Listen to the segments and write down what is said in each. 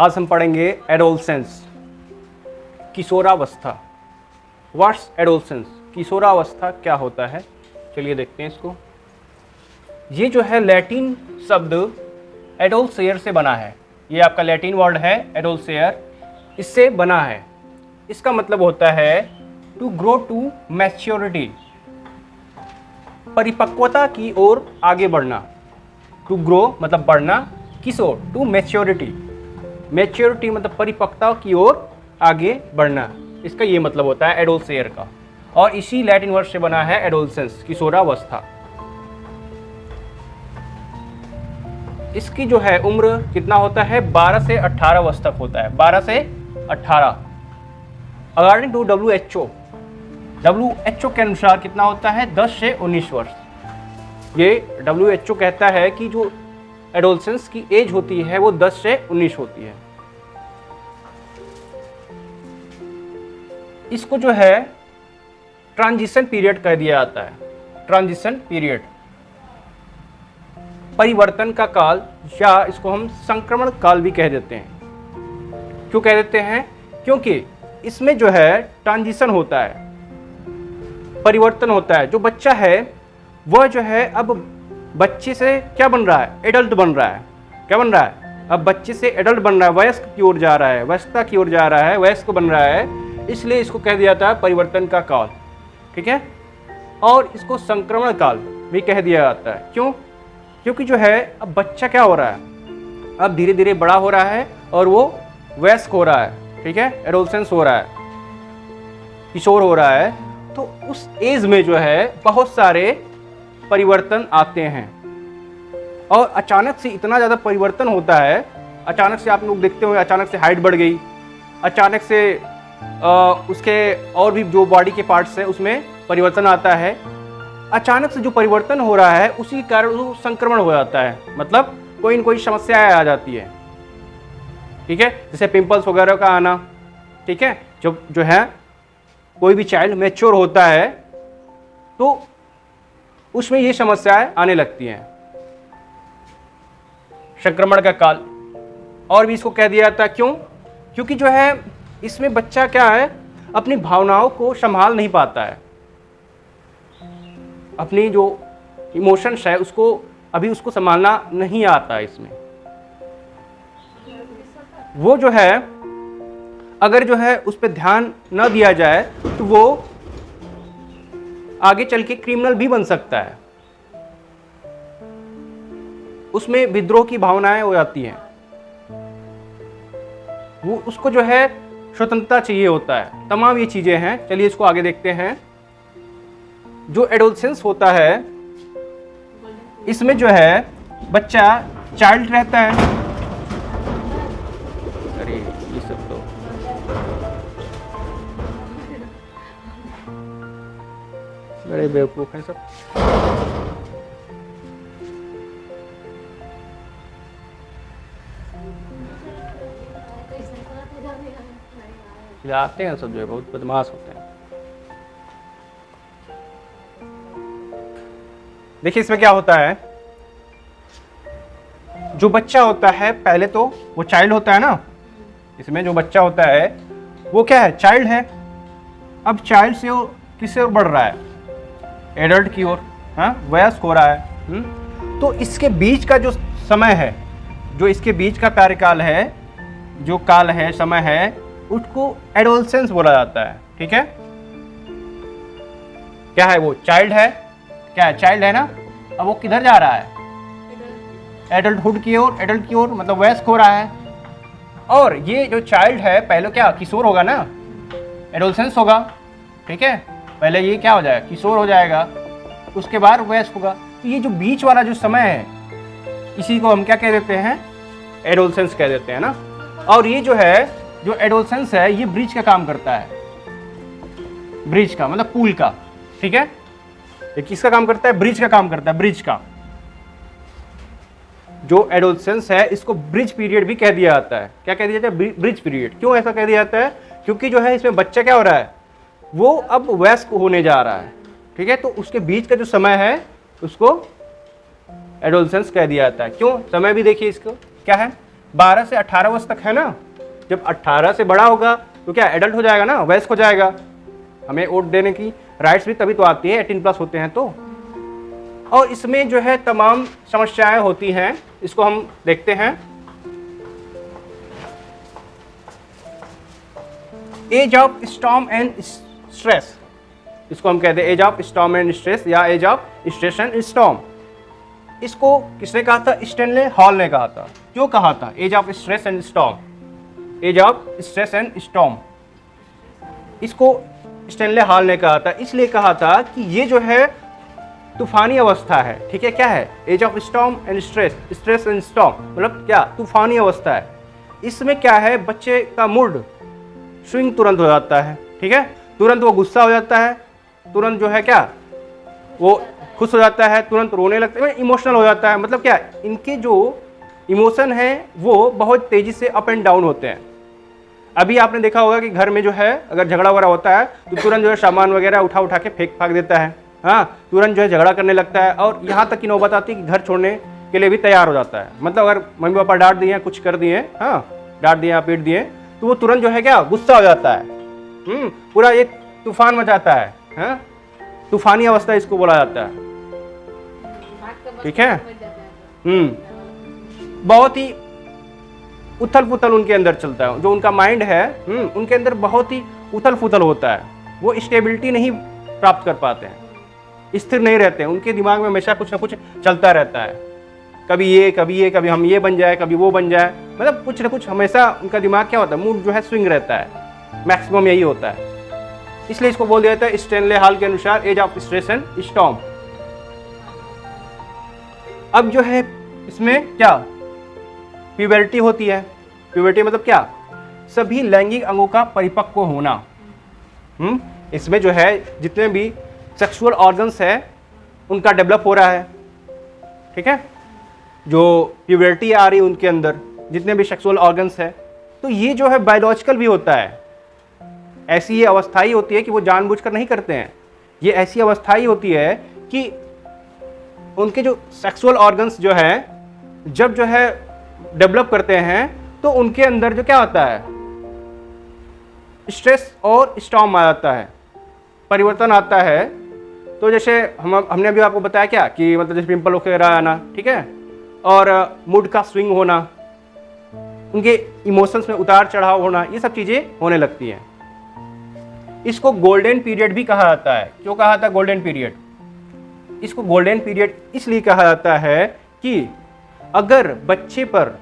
आज हम पढ़ेंगे एडोलसेंस, किशोरावस्था। व्हाट्स एडोलसेंस, किशोरावस्था क्या होता है, चलिए देखते हैं इसको। ये जो है लैटिन शब्द एडोलसेयर से बना है। ये आपका लैटिन वर्ड है एडोलसेयर, इससे बना है। इसका मतलब होता है टू ग्रो टू मैच्योरिटी, परिपक्वता की ओर आगे बढ़ना। टू ग्रो मतलब बढ़ना, किस ओर? टू मैच्योरिटी, मैच्योरिटी मतलब परिपक्वता की ओर आगे बढ़ना। इसका ये मतलब होता है एडोलसेयर का, और इसी लैटिन वर्ड से बना है एडोलसेंस, किशोरावस्था। इसकी जो है उम्र कितना होता है? 12 से 18 वर्ष तक होता है, 12 से 18। अकॉर्डिंग टू WHO के अनुसार कितना होता है? 10 से 19 वर्ष। ये WHO कहता है कि जो एडोलसेंस की एज होती है वो 10 से 19 होती है। इसको जो है ट्रांजिशन पीरियड कह दिया जाता है। ट्रांजिशन पीरियड, परिवर्तन का काल, या इसको हम संक्रमण काल भी कह देते हैं। क्यों कह देते हैं? क्योंकि इसमें जो है ट्रांजिशन होता है, परिवर्तन होता है। जो बच्चा है वह जो है अब बच्चे से क्या बन रहा है? एडल्ट बन रहा है। क्या बन रहा है? अब बच्चे से एडल्ट बन रहा है, वयस्क की ओर जा रहा है, वयस्कता की ओर जा रहा है, वयस्क बन रहा है। इसलिए इसको कह दिया जाता है परिवर्तन का काल, ठीक है। और इसको संक्रमण काल भी कह दिया जाता है। क्यों? क्योंकि जो है अब बच्चा क्या हो रहा है? अब धीरे धीरे बड़ा हो रहा है और वो वयस्क हो रहा है, ठीक है, एडोलसेंस हो रहा है, किशोर हो रहा है। तो उस एज में जो है बहुत सारे परिवर्तन आते हैं, और अचानक से इतना ज़्यादा परिवर्तन होता है। अचानक से आप लोग देखते हो, अचानक से हाइट बढ़ गई, अचानक से उसके और भी जो बॉडी के पार्ट्स हैं उसमें परिवर्तन आता है। अचानक से जो परिवर्तन हो रहा है उसी के कारण वो संक्रमण हो जाता है, मतलब कोई न कोई समस्याएं आ जाती है, ठीक है, जैसे पिंपल्स वगैरह का आना, ठीक है। जो है कोई भी चाइल्ड मैच्योर होता है तो उसमें ये समस्याएं आने लगती हैं। संक्रमण का काल और भी इसको कह दिया जाता है। क्यों? क्योंकि जो है इसमें बच्चा क्या है, अपनी भावनाओं को संभाल नहीं पाता है। अपनी जो इमोशंस है उसको संभालना नहीं आता है। इसमें वो जो है अगर जो है उस पर ध्यान न दिया जाए तो वो आगे चल के क्रिमिनल भी बन सकता है। उसमें विद्रोह की भावनाएं हो जाती हैं। वो उसको जो है स्वतंत्रता चाहिए होता है। तमाम ये चीजें हैं। चलिए इसको आगे देखते हैं। जो एडोलसेंस होता है इसमें जो है बच्चा चाइल्ड रहता है। अरे ये सब तो बड़े बेवकूफ हैं सब। आते हैं सब जो है बहुत बदमाश होते हैं। देखिए इसमें क्या होता है, जो बच्चा होता है पहले तो वो चाइल्ड होता है ना। इसमें जो बच्चा होता है वो क्या है? चाइल्ड है। अब चाइल्ड से वो किससे ओर बढ़ रहा है? एडल्ट की ओर, हाँ, वयस्क हो रहा है। तो इसके बीच का जो समय है, जो इसके बीच का कार्यकाल है, जो काल है, समय है, उसको एडोलसेंस बोला जाता है, ठीक है। क्या है? वो चाइल्ड है। क्या है? चाइल्ड है ना। अब वो किधर जा रहा है? एडल्टहुड की ओर, एडल्ट की ओर, मतलब वयस्क हो रहा है। और ये जो चाइल्ड है पहले क्या किशोर होगा ना, एडोलसेंस होगा, ठीक है। पहले ये क्या हो जाएगा? किशोर हो जाएगा, उसके बाद वयस्क होगा। तो ये जो बीच वाला जो समय है इसी को हम क्या कह देते हैं? एडोलसेंस कह देते हैं ना। और ये जो है, जो एडोलसेंस है, ये ब्रिज का काम करता है। ब्रिज का मतलब पुल का, ठीक है। ये किसका काम करता है? ब्रिज का काम करता है। ब्रिज का जो एडोलसेंस है इसको ब्रिज पीरियड भी कह दिया जाता है। क्या कह दिया जाता है? Bridge period. क्यों ऐसा कह दिया जाता है? क्योंकि जो है इसमें बच्चा क्या हो रहा है, वो अब वयस्क होने जा रहा है, ठीक है। तो उसके बीच का जो समय है उसको एडोलसेंस कह दिया जाता है। क्यों? समय भी देखिए इसको क्या है, 12 से 18 वर्ष तक है ना। जब 18 से बड़ा होगा तो क्या एडल्ट हो जाएगा ना, वयस्क हो जाएगा। हमें वोट देने की राइट्स भी तभी तो आती है 18+ होते हैं तो। और इसमें जो है तमाम समस्याएं होती हैं, इसको हम देखते हैं। Age of storm and stress, इसको हम कहते हैं age of storm and stress या age of stress and storm. इसको किसने कहा था? स्टैनले हॉल ने कहा था। क्यों कहा था age of stress and storm? Age of stress and storm इसको स्टैनले हॉल ने कहा था। इसलिए कहा था कि ये जो है तूफानी अवस्था है, ठीक है। क्या है? Age of storm and stress, stress and storm मतलब क्या? तूफानी अवस्था है। इसमें क्या है? बच्चे का मूड स्विंग तुरंत हो जाता है, ठीक है। तुरंत वो गुस्सा हो जाता है, तुरंत जो है क्या वो खुश हो जाता है, तुरंत रोने लगता है, इमोशनल हो जाता है। मतलब क्या? इनके जो इमोशन है वो बहुत तेजी से अप एंड डाउन होते हैं। अभी आपने देखा होगा कि घर में जो है अगर झगड़ा वगैरह होता है तो तुरंत जो है सामान वगैरह उठा के फेंक फाक देता है, हाँ, तुरंत जो है झगड़ा करने लगता है। और यहाँ तक की नौबत आती है कि घर छोड़ने के लिए भी तैयार हो जाता है। मतलब अगर मम्मी पापा डांट दिए, कुछ कर दिए, हाँ, डांट दिए या पीट दिए, तो वो तुरंत जो है क्या गुस्सा हो जाता है, पूरा एक तूफान मचाता है, हाँ? तूफानी अवस्था इसको बोला जाता है, ठीक है। बहुत ही उथल पुथल उनके अंदर चलता है, जो उनका माइंड है उनके अंदर बहुत ही उथल पुथल होता है। वो स्टेबिलिटी नहीं प्राप्त कर पाते हैं, स्थिर नहीं रहते हैं। उनके दिमाग में हमेशा कुछ ना कुछ चलता रहता है, कभी ये कभी हम ये बन जाए, कभी वो बन जाए, मतलब कुछ ना कुछ हमेशा उनका दिमाग क्या होता है, मूड जो है स्विंग रहता है, मैक्सिमम यही होता है। इसलिए इसको बोल दिया जाता है स्टैनले हॉल के अनुसार age of stress and storm. अब जो है इसमें क्या प्यूबर्टी होती है। प्यूबर्टी मतलब क्या? सभी लैंगिक अंगों का परिपक्व होना। इसमें जो है जितने भी सेक्सुअल ऑर्गन्स है उनका डेवलप हो रहा है, ठीक है। जो प्यूबर्टी आ रही है उनके अंदर जितने भी सेक्सुअल ऑर्गन्स है, तो ये जो है बायोलॉजिकल भी होता है। ऐसी ये अवस्था ही होती है कि वो जानबूझकर नहीं करते हैं। ये ऐसी अवस्था ही होती है कि उनके जो सेक्सुअल ऑर्गन्स जो है जब जो है डेवलप करते हैं तो उनके अंदर जो क्या होता है स्ट्रेस और स्टॉर्म आ जाता है, परिवर्तन आता है। तो जैसे हमने अभी आपको बताया क्या कि मतलब जैसे पिंपल वगैरह आना, ठीक है, और मूड का स्विंग होना, उनके इमोशंस में उतार चढ़ाव होना, ये सब चीज़ें होने लगती हैं। इसको गोल्डन पीरियड भी कहा जाता है। क्यों कहा जाता है गोल्डन पीरियड? इसको गोल्डन पीरियड इसलिए कहा जाता है कि अगर बच्चे पर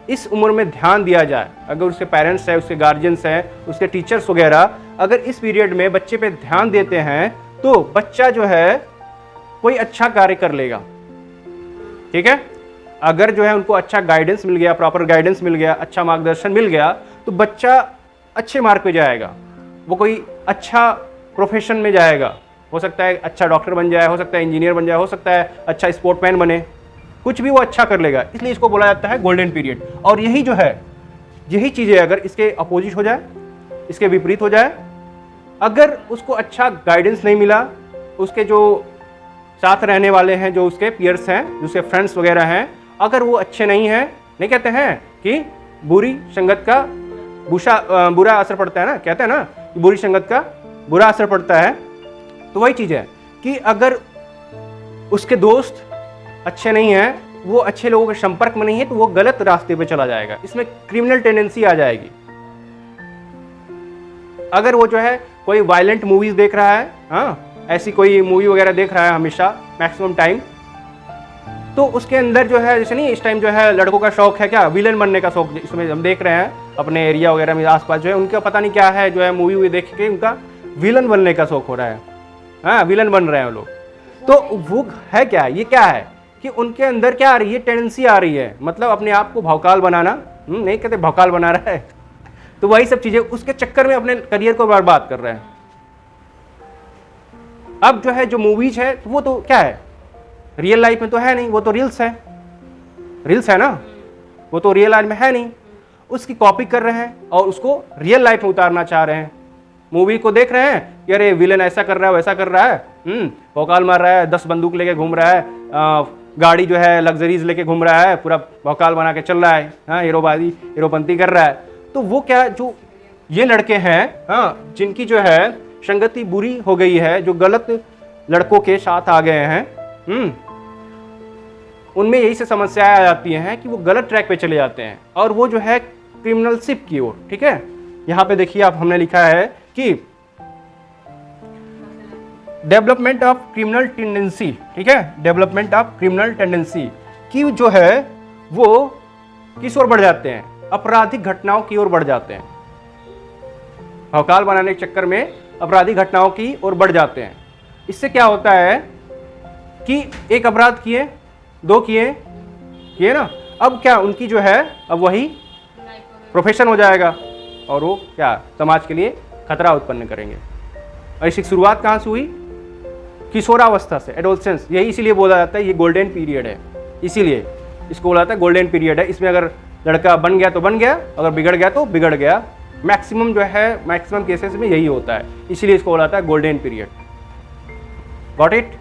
इस उम्र में ध्यान दिया जाए, अगर उसके पेरेंट्स हैं, उसके गार्जियंस हैं, उसके टीचर्स वगैरह अगर इस पीरियड में बच्चे पे ध्यान देते हैं तो बच्चा जो है कोई अच्छा कार्य कर लेगा, ठीक है। अगर जो है उनको अच्छा गाइडेंस मिल गया, प्रॉपर गाइडेंस मिल गया, अच्छा मार्गदर्शन मिल गया, तो बच्चा अच्छे मार्ग पे जाएगा, वो कोई अच्छा प्रोफेशन में जाएगा। हो सकता है अच्छा डॉक्टर बन जाए, हो सकता है इंजीनियर बन जाए, हो सकता है अच्छा स्पोर्टमैन बने, कुछ भी वो अच्छा कर लेगा। इसलिए इसको बोला जाता है गोल्डन पीरियड। और यही जो है, यही चीज़ें अगर इसके अपोजिट हो जाए, इसके विपरीत हो जाए, अगर उसको अच्छा गाइडेंस नहीं मिला, उसके जो साथ रहने वाले हैं, जो उसके पीयर्स हैं, जो उसके फ्रेंड्स वगैरह हैं, अगर वो अच्छे नहीं हैं, नहीं कहते हैं कि बुरी संगत का बुरा असर पड़ता है ना, कहते हैं ना कि बुरी संगत का बुरा असर पड़ता है। तो वही चीज़ है कि अगर उसके दोस्त अच्छे नहीं हैं, वो अच्छे लोगों के संपर्क में नहीं है, तो वो गलत रास्ते पे चला जाएगा, इसमें क्रिमिनल टेंडेंसी आ जाएगी। अगर वो जो है कोई वायलेंट मूवीज देख रहा है, हाँ, ऐसी कोई मूवी वगैरह देख रहा है हमेशा मैक्सिमम टाइम, तो उसके अंदर जो है जैसे नहीं इस टाइम जो है लड़कों का शौक है क्या विलन बनने का शौक, इसमें हम देख रहे हैं अपने एरिया वगैरह में आसपास जो है उनका पता नहीं क्या है, जो है मूवी देख के उनका विलन बनने का शौक हो रहा है, हाँ, विलन बन रहे हैं लोग। तो वो है क्या, ये क्या है कि उनके अंदर क्या आ रही है, टेंडेंसी आ रही है, मतलब अपने आप को भौकाल बनाना, नहीं कहते भौकाल बना रहा है, तो वही सब चीजें उसके चक्कर में अपने करियर को बर्बाद कर रहे हैं। अब जो है जो मूवीज है तो वो तो क्या है, रियल लाइफ में तो है नहीं, वो तो रील्स है ना, वो तो रियल लाइफ में है नहीं, उसकी कॉपी कर रहे हैं और उसको रियल लाइफ में उतारना चाह रहे हैं। मूवी को देख रहे हैं कि अरे विलन ऐसा कर रहा है, वैसा कर रहा है, भौकाल मार रहा है, 10 बंदूक लेके घूम रहा है, गाड़ी जो है लग्जरीज लेके घूम रहा है, पूरा भौकाल बना के चल रहा है, हाँ, हीरोपंती कर रहा है, तो वो क्या, जो ये लड़के हैं, हाँ, जिनकी जो है संगति बुरी हो गई है, जो गलत लड़कों के साथ आ गए हैं, उनमें यही से समस्याएं आ जाती हैं कि वो गलत ट्रैक पे चले जाते हैं और वो जो है क्रिमिनलशिप की ओर। ठीक है, यहाँ पे देखिए आप, हमने लिखा है कि डेवलपमेंट ऑफ क्रिमिनल टेंडेंसी, ठीक है, डेवलपमेंट ऑफ क्रिमिनल टेंडेंसी की जो है वो किस ओर बढ़ जाते हैं, आपराधिक घटनाओं की ओर बढ़ जाते हैं, भौकाल बनाने के चक्कर में आपराधिक घटनाओं की ओर बढ़ जाते हैं। इससे क्या होता है कि एक अपराध किए, 2 किए ना, अब क्या उनकी जो है अब वही प्रोफेशन हो जाएगा और वो क्या समाज के लिए खतरा उत्पन्न करेंगे। और इसकी शुरुआत कहाँ से हुई, किशोरावस्था से, एडोलसेंस, यही इसीलिए बोला जाता है ये गोल्डन पीरियड है, इसीलिए इसको बोला जाता है गोल्डन पीरियड है। इसमें अगर लड़का बन गया तो बन गया, अगर बिगड़ गया तो बिगड़ गया। मैक्सिमम जो है, मैक्सिमम केसेस में यही होता है, इसीलिए इसको बोला जाता है गोल्डन पीरियड। Got it.